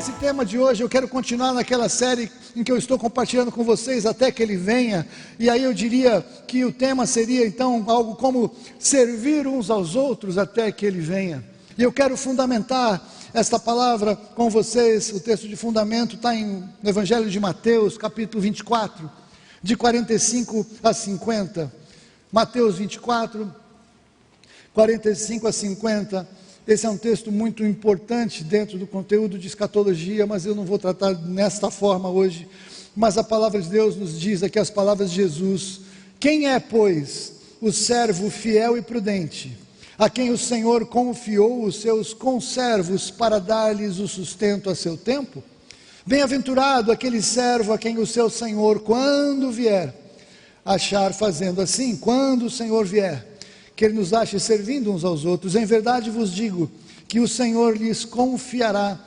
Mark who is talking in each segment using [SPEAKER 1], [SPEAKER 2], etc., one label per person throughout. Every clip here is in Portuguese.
[SPEAKER 1] esse tema de hoje, eu quero continuar naquela série em que eu estou compartilhando com vocês até que Ele venha. E aí eu diria que o tema seria então algo como servir uns aos outros até que Ele venha. E eu quero fundamentar esta palavra com vocês. O texto de fundamento está no Evangelho de Mateus, capítulo 24, de 45 a 50. Mateus 24, 45 a 50. Esse é um texto muito importante dentro do conteúdo de escatologia, mas eu não vou tratar nesta forma hoje. Mas a palavra de Deus nos diz aqui as palavras de Jesus: quem é, pois, o servo fiel e prudente, a quem o Senhor confiou os seus conservos para dar-lhes o sustento a seu tempo? Bem-aventurado aquele servo a quem o seu Senhor, quando vier, achar fazendo assim. Quando o Senhor vier, que Ele nos ache servindo uns aos outros. Em verdade vos digo que o Senhor lhes confiará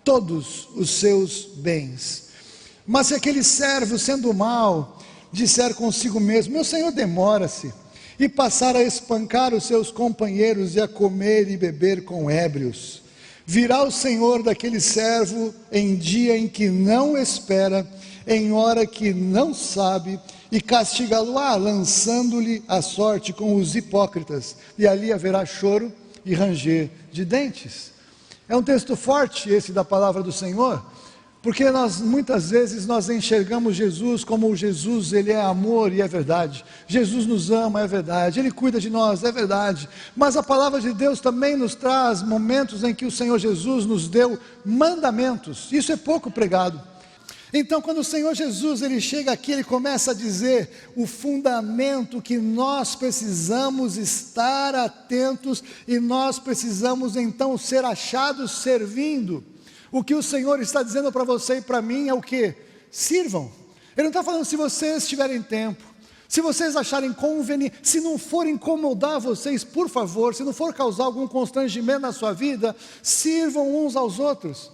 [SPEAKER 1] todos os seus bens. Mas se aquele servo, sendo mau, disser consigo mesmo: meu Senhor demora-se, e passar a espancar os seus companheiros e a comer e beber com ébrios, virá o Senhor daquele servo em dia em que não espera, em hora que não sabe, e castigá-lo-á, lançando-lhe a sorte com os hipócritas, e ali haverá choro e ranger de dentes. É um texto forte esse da palavra do Senhor, porque muitas vezes nós enxergamos Jesus como Jesus, Ele é amor, e é verdade. Jesus nos ama, é verdade. Ele cuida de nós, é verdade. Mas a palavra de Deus também nos traz momentos em que o Senhor Jesus nos deu mandamentos. Isso é pouco pregado. Então, quando o Senhor Jesus, Ele chega aqui, Ele começa a dizer o fundamento que nós precisamos estar atentos, e nós precisamos então ser achados servindo. O que o Senhor está dizendo para você e para mim é o que? Sirvam. Ele não está falando se vocês tiverem tempo, se vocês acharem conveniente, se não for incomodar vocês, por favor, se não for causar algum constrangimento na sua vida, sirvam uns aos outros.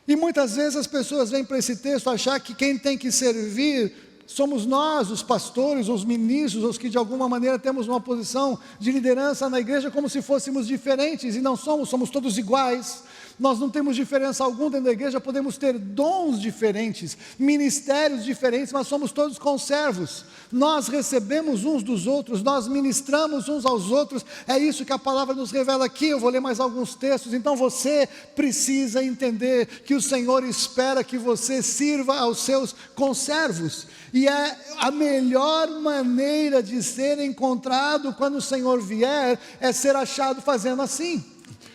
[SPEAKER 1] E muitas vezes as pessoas vêm para esse texto achar que quem tem que servir somos nós, os pastores, os ministros, os que de alguma maneira temos uma posição de liderança na igreja, como se fôssemos diferentes, e não somos, somos todos iguais. Nós não temos diferença alguma dentro da igreja, podemos ter dons diferentes, ministérios diferentes, mas somos todos conservos. Nós recebemos uns dos outros, nós ministramos uns aos outros. É isso que a palavra nos revela aqui. Eu vou ler mais alguns textos. Então você precisa entender que o Senhor espera que você sirva aos seus conservos, e é a melhor maneira de ser encontrado quando o Senhor vier, é ser achado fazendo assim,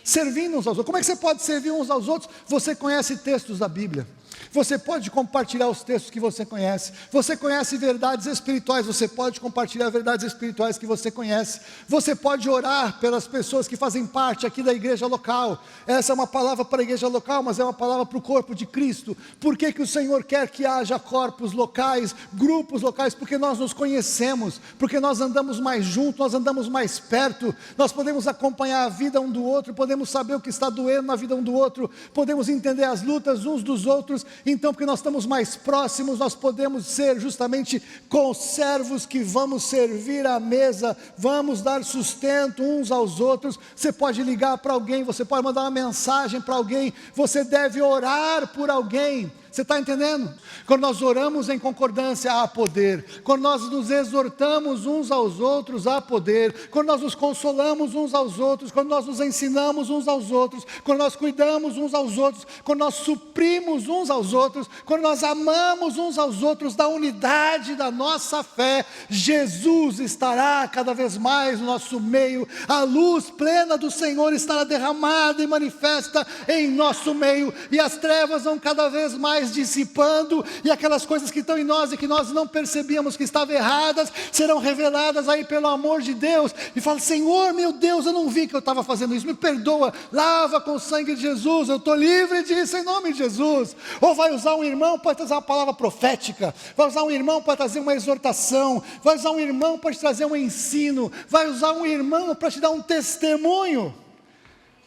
[SPEAKER 1] servindo uns aos outros. Como é que você pode servir uns aos outros? Você conhece textos da Bíblia, você pode compartilhar os textos que você conhece verdades espirituais, você pode compartilhar verdades espirituais que você conhece, você pode orar pelas pessoas que fazem parte aqui da igreja local. Essa é uma palavra para a igreja local, mas é uma palavra para o corpo de Cristo. Por que o Senhor quer que haja corpos locais, grupos locais? Porque nós nos conhecemos, porque nós andamos mais juntos, nós andamos mais perto, nós podemos acompanhar a vida um do outro, podemos saber o que está doendo na vida um do outro, podemos entender as lutas uns dos outros. Então, porque nós estamos mais próximos, nós podemos ser justamente conservos que vamos servir à mesa, vamos dar sustento uns aos outros. Você pode ligar para alguém, você pode mandar uma mensagem para alguém, você deve orar por alguém. Você está entendendo? Quando nós oramos em concordância, há poder. Quando nós nos exortamos uns aos outros, há poder. Quando nós nos consolamos uns aos outros, quando nós nos ensinamos uns aos outros, quando nós cuidamos uns aos outros, quando nós suprimos uns aos outros, quando nós amamos uns aos outros, da unidade da nossa fé, Jesus estará cada vez mais no nosso meio. A luz plena do Senhor estará derramada e manifesta em nosso meio, e as trevas vão cada vez mais dissipando, e aquelas coisas que estão em nós e que nós não percebíamos que estavam erradas, serão reveladas aí pelo amor de Deus. E fala: Senhor, meu Deus, eu não vi que eu estava fazendo isso, me perdoa, lava com o sangue de Jesus, eu estou livre disso em nome de Jesus. Ou vai usar um irmão para trazer uma palavra profética, vai usar um irmão para trazer uma exortação, vai usar um irmão para te trazer um ensino, vai usar um irmão para te dar um testemunho.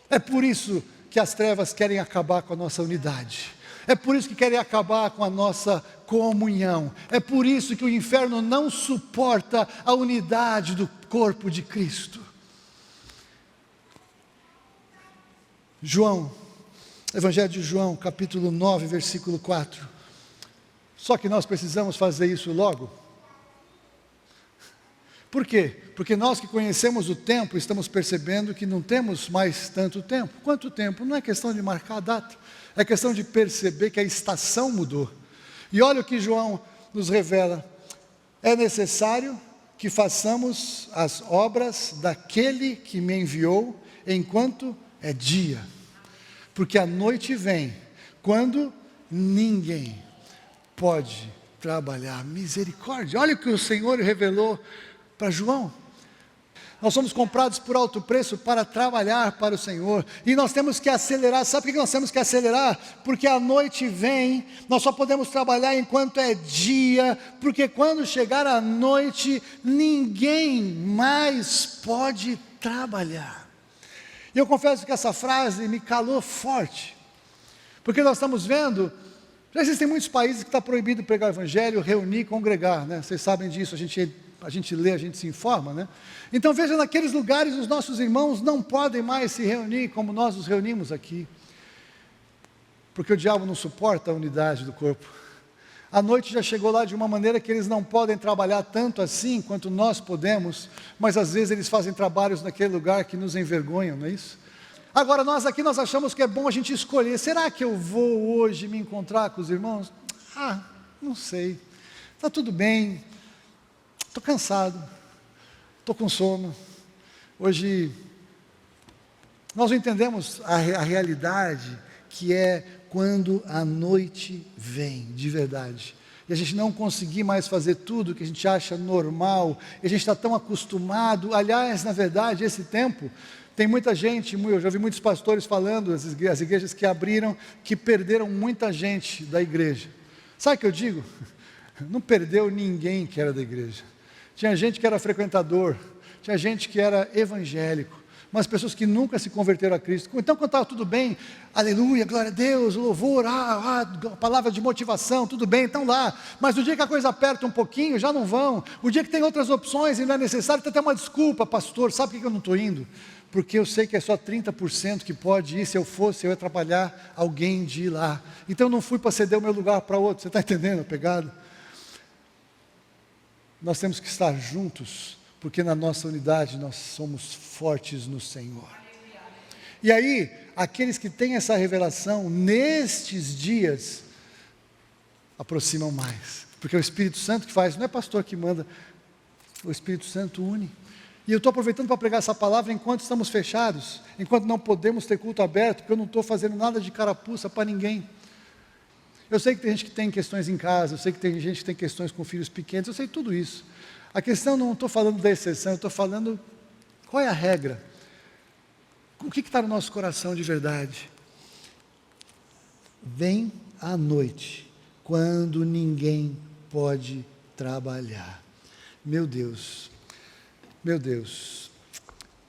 [SPEAKER 1] É por isso que as trevas querem acabar com a nossa unidade. É por isso que querem acabar com a nossa comunhão. É por isso que o inferno não suporta a unidade do corpo de Cristo. João, Evangelho de João, capítulo 9, versículo 4. Só que nós precisamos fazer isso logo. Por quê? Porque nós que conhecemos o tempo, estamos percebendo que não temos mais tanto tempo. Quanto tempo? Não é questão de marcar a data, é questão de perceber que a estação mudou. E olha o que João nos revela: é necessário que façamos as obras daquele que me enviou enquanto é dia, porque a noite vem, quando ninguém pode trabalhar. Misericórdia, olha o que o Senhor revelou para João. Nós somos comprados por alto preço para trabalhar para o Senhor, e nós temos que acelerar. Sabe por que nós temos que acelerar? Porque a noite vem, nós só podemos trabalhar enquanto é dia, porque quando chegar a noite, ninguém mais pode trabalhar. E eu confesso que essa frase me calou forte, porque nós estamos vendo, já existem muitos países que está proibido pregar o Evangelho, reunir, congregar, né? Vocês sabem disso, a gente lê, a gente se informa, né? Então veja, naqueles lugares os nossos irmãos não podem mais se reunir como nós nos reunimos aqui, porque o diabo não suporta a unidade do corpo. A noite já chegou lá de uma maneira que eles não podem trabalhar tanto assim quanto nós podemos, mas às vezes eles fazem trabalhos naquele lugar que nos envergonham, não é isso? Agora nós aqui, nós achamos que é bom a gente escolher: será que eu vou hoje me encontrar com os irmãos? Não sei, está tudo bem, estou cansado, estou com sono. Hoje, nós não entendemos a realidade que é quando a noite vem, de verdade, e a gente não conseguir mais fazer tudo que a gente acha normal, e a gente está tão acostumado. Aliás, na verdade, esse tempo, tem muita gente, eu já ouvi muitos pastores falando, as igrejas que abriram, que perderam muita gente da igreja. Sabe o que eu digo? Não perdeu ninguém que era da igreja. Tinha gente que era frequentador, tinha gente que era evangélico, mas pessoas que nunca se converteram a Cristo. Então, quando estava tudo bem, aleluia, glória a Deus, louvor, palavra de motivação, tudo bem, estão lá. Mas no dia que a coisa aperta um pouquinho, já não vão. O dia que tem outras opções e não é necessário, tem até uma desculpa: pastor, sabe por que eu não estou indo? Porque eu sei que é só 30% que pode ir. Se eu fosse, eu ia atrapalhar alguém de ir lá. Então eu não fui para ceder o meu lugar para outro. Você está entendendo a pegada? Nós temos que estar juntos, porque na nossa unidade nós somos fortes no Senhor. E aí, aqueles que têm essa revelação nestes dias, aproximam mais, porque é o Espírito Santo que faz, não é pastor que manda, o Espírito Santo une. E eu estou aproveitando para pregar essa palavra enquanto estamos fechados, enquanto não podemos ter culto aberto, porque eu não estou fazendo nada de carapuça para ninguém. Eu sei que tem gente que tem questões em casa, eu sei que tem gente que tem questões com filhos pequenos, eu sei tudo isso. A questão, não estou falando da exceção, eu estou falando qual é a regra. O que está no nosso coração de verdade? Vem à noite, quando ninguém pode trabalhar. Meu Deus, meu Deus.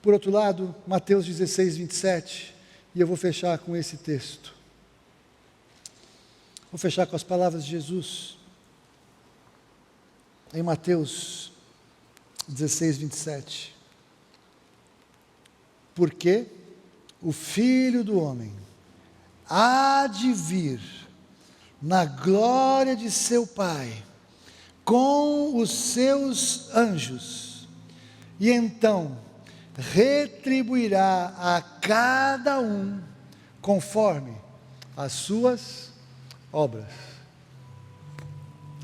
[SPEAKER 1] Por outro lado, Mateus 16, 27, e eu vou fechar com esse texto. Vou fechar com as palavras de Jesus, em Mateus 16, 27. Porque o Filho do Homem há de vir na glória de seu Pai, com os seus anjos, e então retribuirá a cada um conforme as suas obras.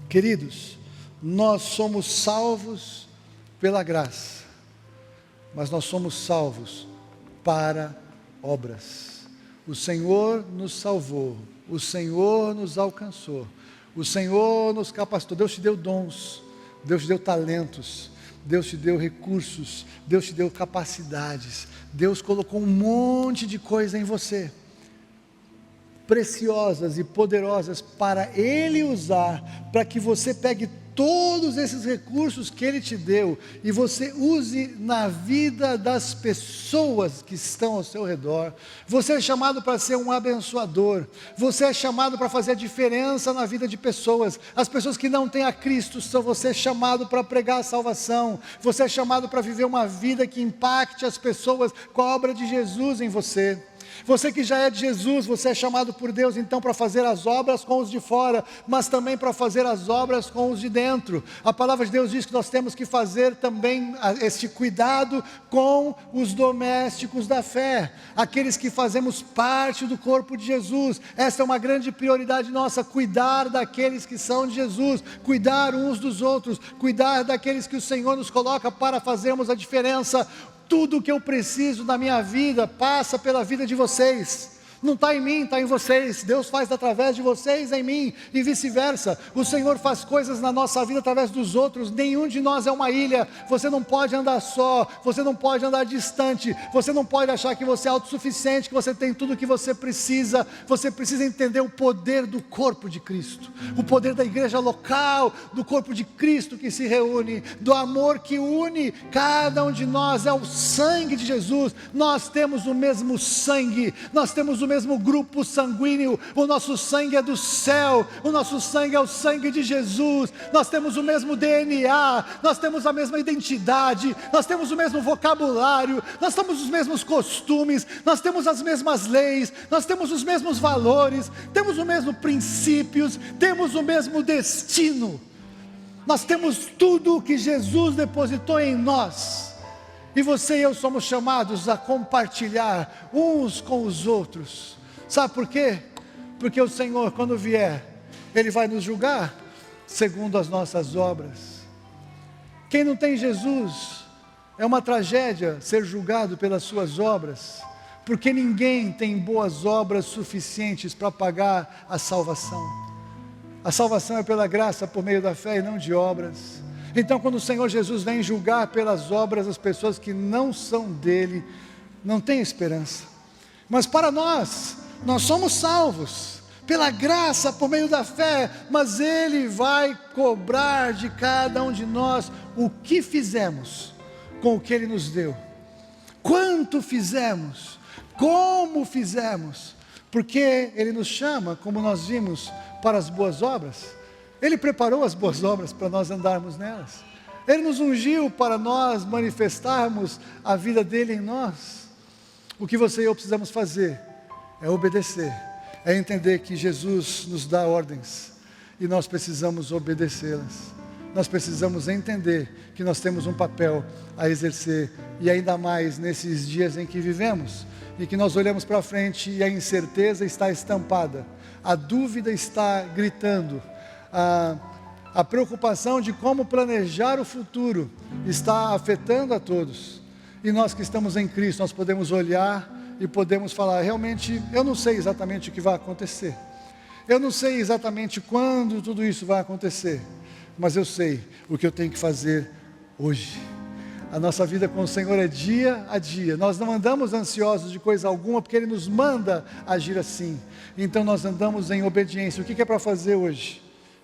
[SPEAKER 1] Queridos, nós somos salvos pela graça, mas nós somos salvos para obras. O Senhor nos salvou, o Senhor nos alcançou, o Senhor nos capacitou. Deus te deu dons, Deus te deu talentos, Deus te deu recursos, Deus te deu capacidades, Deus colocou um monte de coisa em você, preciosas e poderosas para Ele usar, para que você pegue todos esses recursos que Ele te deu, e você use na vida das pessoas que estão ao seu redor. Você é chamado para ser um abençoador, você é chamado para fazer a diferença na vida de pessoas. As pessoas que não têm a Cristo, você é chamado para pregar a salvação, você é chamado para viver uma vida que impacte as pessoas com a obra de Jesus em você. Você que já é de Jesus, você é chamado por Deus então para fazer as obras com os de fora, mas também para fazer as obras com os de dentro. A palavra de Deus diz que nós temos que fazer também este cuidado com os domésticos da fé, aqueles que fazemos parte do corpo de Jesus. Essa é uma grande prioridade nossa, cuidar daqueles que são de Jesus, cuidar uns dos outros, cuidar daqueles que o Senhor nos coloca para fazermos a diferença. Tudo o que eu preciso na minha vida passa pela vida de vocês. Não está em mim, está em vocês. Deus faz através de vocês em mim e vice-versa. O Senhor faz coisas na nossa vida através dos outros. Nenhum de nós é uma ilha. Você não pode andar só, você não pode andar distante, você não pode achar que você é autossuficiente, que você tem tudo o que você precisa. Você precisa entender o poder do corpo de Cristo, o poder da igreja local, do corpo de Cristo que se reúne, do amor que une cada um de nós. É o sangue de Jesus. Nós temos o mesmo sangue, nós temos o mesmo grupo sanguíneo, o nosso sangue é do céu, o nosso sangue é o sangue de Jesus, nós temos o mesmo DNA, nós temos a mesma identidade, nós temos o mesmo vocabulário, nós temos os mesmos costumes, nós temos as mesmas leis, nós temos os mesmos valores, temos os mesmos princípios, temos o mesmo destino, nós temos tudo o que Jesus depositou em nós. E você e eu somos chamados a compartilhar uns com os outros. Sabe por quê? Porque o Senhor, quando vier, Ele vai nos julgar segundo as nossas obras. Quem não tem Jesus, é uma tragédia ser julgado pelas suas obras, porque ninguém tem boas obras suficientes para pagar a salvação. A salvação é pela graça, por meio da fé e não de obras. Então, quando o Senhor Jesus vem julgar pelas obras as pessoas que não são dele, não tem esperança. Mas para nós somos salvos pela graça, por meio da fé, mas Ele vai cobrar de cada um de nós o que fizemos com o que Ele nos deu, quanto fizemos, como fizemos, porque Ele nos chama, como nós vimos, para as boas obras. Ele preparou as boas obras para nós andarmos nelas. Ele nos ungiu para nós manifestarmos a vida dele em nós. O que você e eu precisamos fazer é obedecer, é entender que Jesus nos dá ordens e nós precisamos obedecê-las. Nós precisamos entender que nós temos um papel a exercer, e ainda mais nesses dias em que vivemos, e que nós olhamos para frente e a incerteza está estampada, a dúvida está gritando, a preocupação de como planejar o futuro está afetando a todos. E nós que estamos em Cristo, nós podemos olhar e podemos falar: realmente eu não sei exatamente o que vai acontecer, eu não sei exatamente quando tudo isso vai acontecer, mas eu sei o que eu tenho que fazer hoje. A nossa vida com o Senhor é dia a dia. Nós não andamos ansiosos de coisa alguma, porque Ele nos manda agir assim. Então nós andamos em obediência. O que é para fazer hoje?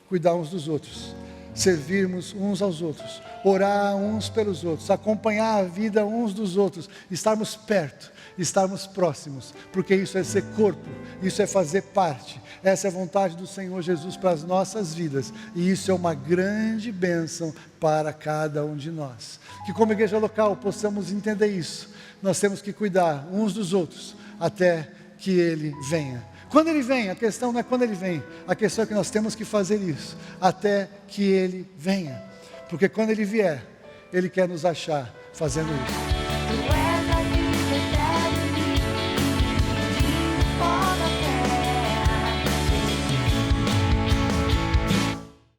[SPEAKER 1] Cuidar uns dos outros, servirmos uns aos outros, orar uns pelos outros, acompanhar a vida uns dos outros, estarmos perto, estarmos próximos, porque isso é ser corpo, isso é fazer parte. Essa é a vontade do Senhor Jesus para as nossas vidas, e isso é uma grande bênção para cada um de nós. Que como igreja local possamos entender isso. Nós temos que cuidar uns dos outros até que Ele venha. Quando Ele vem, a questão não é quando Ele vem, a questão é que nós temos que fazer isso, até que Ele venha, porque quando Ele vier, Ele quer nos achar fazendo isso.